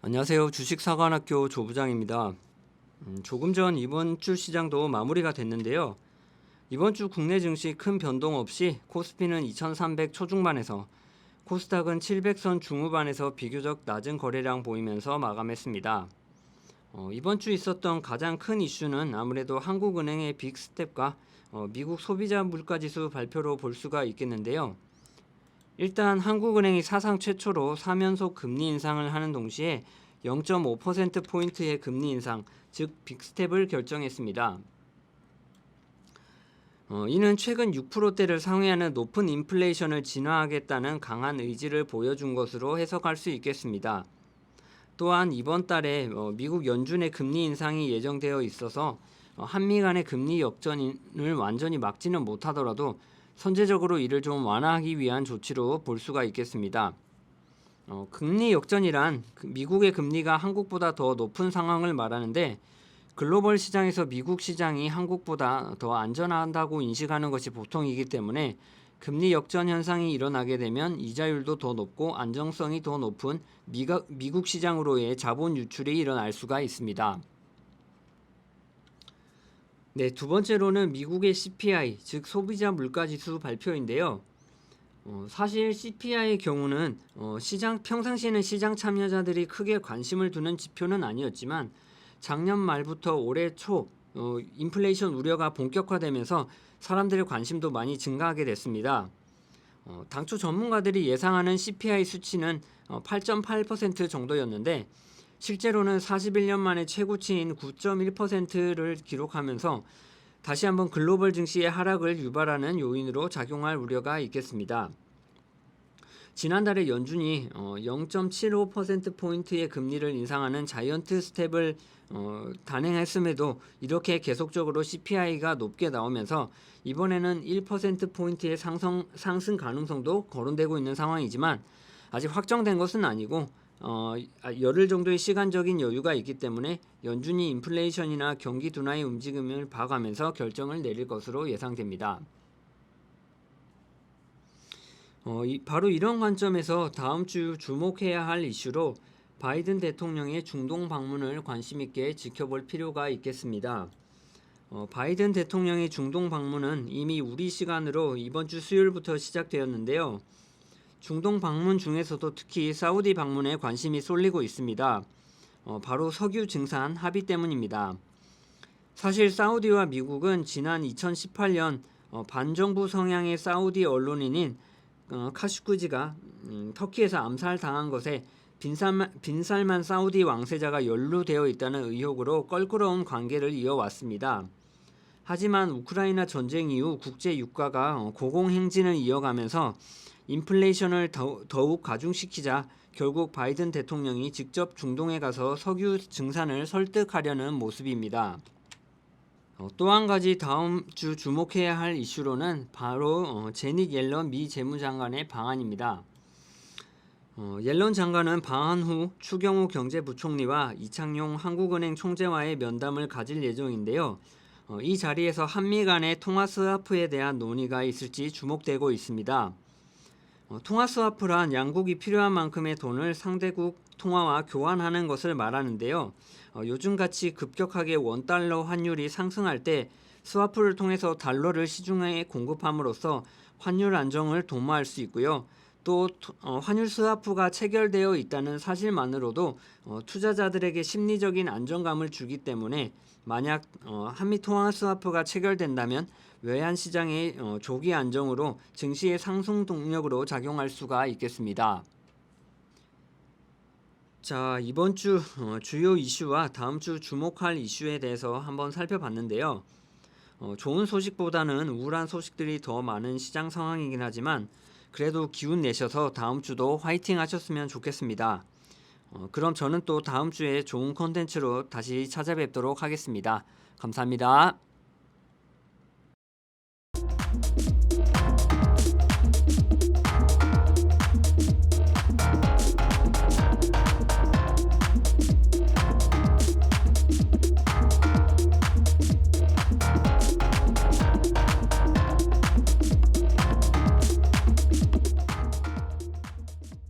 안녕하세요. 주식사관학교 조부장입니다. 조금 전 이번 주 시장도 마무리가 됐는데요. 이번 주 국내 증시 큰 변동 없이 코스피는 2300 초중반에서 코스닥은 700선 중후반에서 비교적 낮은 거래량 보이면서 마감했습니다. 이번 주 있었던 가장 큰 이슈는 아무래도 한국은행의 빅스텝과 미국 소비자 물가지수 발표로 볼 수가 있겠는데요. 일단 한국은행이 사상 최초로 3연속 금리 인상을 하는 동시에 0.5%포인트의 금리 인상, 즉 빅스텝을 결정했습니다. 이는 최근 6%대를 상회하는 높은 인플레이션을 진화하겠다는 강한 의지를 보여준 것으로 해석할 수 있겠습니다. 또한 이번 달에 미국 연준의 금리 인상이 예정되어 있어서 한미 간의 금리 역전을 완전히 막지는 못하더라도 선제적으로 이를 좀 완화하기 위한 조치로 볼 수가 있겠습니다. 금리 역전이란 미국의 금리가 한국보다 더 높은 상황을 말하는데 글로벌 시장에서 미국 시장이 한국보다 더 안전하다고 인식하는 것이 보통이기 때문에 금리 역전 현상이 일어나게 되면 이자율도 더 높고 안정성이 더 높은 미국 시장으로의 자본 유출이 일어날 수가 있습니다. 네, 두 번째로는 미국의 CPI, 즉 소비자 물가지수 발표인데요. 사실 CPI의 경우는 평상시에는 시장 참여자들이 크게 관심을 두는 지표는 아니었지만 작년 말부터 올해 초 인플레이션 우려가 본격화되면서 사람들의 관심도 많이 증가하게 됐습니다. 당초 전문가들이 예상하는 CPI 수치는 8.8% 정도였는데 실제로는 41년 만에 최고치인 9.1%를 기록하면서 다시 한번 글로벌 증시의 하락을 유발하는 요인으로 작용할 우려가 있겠습니다. 지난달에 연준이 0.75%포인트의 금리를 인상하는 자이언트 스텝을 단행했음에도 이렇게 계속적으로 CPI가 높게 나오면서 이번에는 1%포인트의 상승 가능성도 거론되고 있는 상황이지만 아직 확정된 것은 아니고 열흘 정도의 시간적인 여유가 있기 때문에 연준이 인플레이션이나 경기 둔화의 움직임을 봐가면서 결정을 내릴 것으로 예상됩니다. 바로 이런 관점에서 다음 주 주목해야 할 이슈로 바이든 대통령의 중동 방문을 관심 있게 지켜볼 필요가 있겠습니다. 바이든 대통령의 중동 방문은 이미 우리 시간으로 이번 주 수요일부터 시작되었는데요. 중동 방문 중에서도 특히 사우디 방문에 관심이 쏠리고 있습니다. 바로 석유 증산 합의 때문입니다. 사실 사우디와 미국은 지난 2018년 반정부 성향의 사우디 언론인인 카슈쿠지가 터키에서 암살당한 것에 빈살만 사우디 왕세자가 연루되어 있다는 의혹으로 껄끄러운 관계를 이어왔습니다. 하지만 우크라이나 전쟁 이후 국제 유가가 고공행진을 이어가면서 인플레이션을 더욱 가중시키자 결국 바이든 대통령이 직접 중동에 가서 석유 증산을 설득하려는 모습입니다. 또 한 가지 다음 주 주목해야 할 이슈로는 바로 제닛 옐런 미 재무장관의 방한입니다. 옐런 장관은 방한 후 추경호 경제부총리와 이창용 한국은행 총재와의 면담을 가질 예정인데요. 이 자리에서 한미 간의 통화 스와프에 대한 논의가 있을지 주목되고 있습니다. 통화 스와프란 양국이 필요한 만큼의 돈을 상대국 통화와 교환하는 것을 말하는데요. 요즘같이 급격하게 원달러 환율이 상승할 때 스와프를 통해서 달러를 시중에 공급함으로써 환율 안정을 도모할 수 있고요. 또 환율 스와프가 체결되어 있다는 사실만으로도 투자자들에게 심리적인 안정감을 주기 때문에 만약 한미 통화 스와프가 체결된다면 외환 시장의 조기 안정으로 증시의 상승 동력으로 작용할 수가 있겠습니다. 자, 이번 주 주요 이슈와 다음 주 주목할 이슈에 대해서 한번 살펴봤는데요. 좋은 소식보다는 우울한 소식들이 더 많은 시장 상황이긴 하지만 그래도 기운 내셔서 다음 주도 화이팅 하셨으면 좋겠습니다. 그럼 저는 또 다음 주에 좋은 컨텐츠로 다시 찾아뵙도록 하겠습니다. 감사합니다.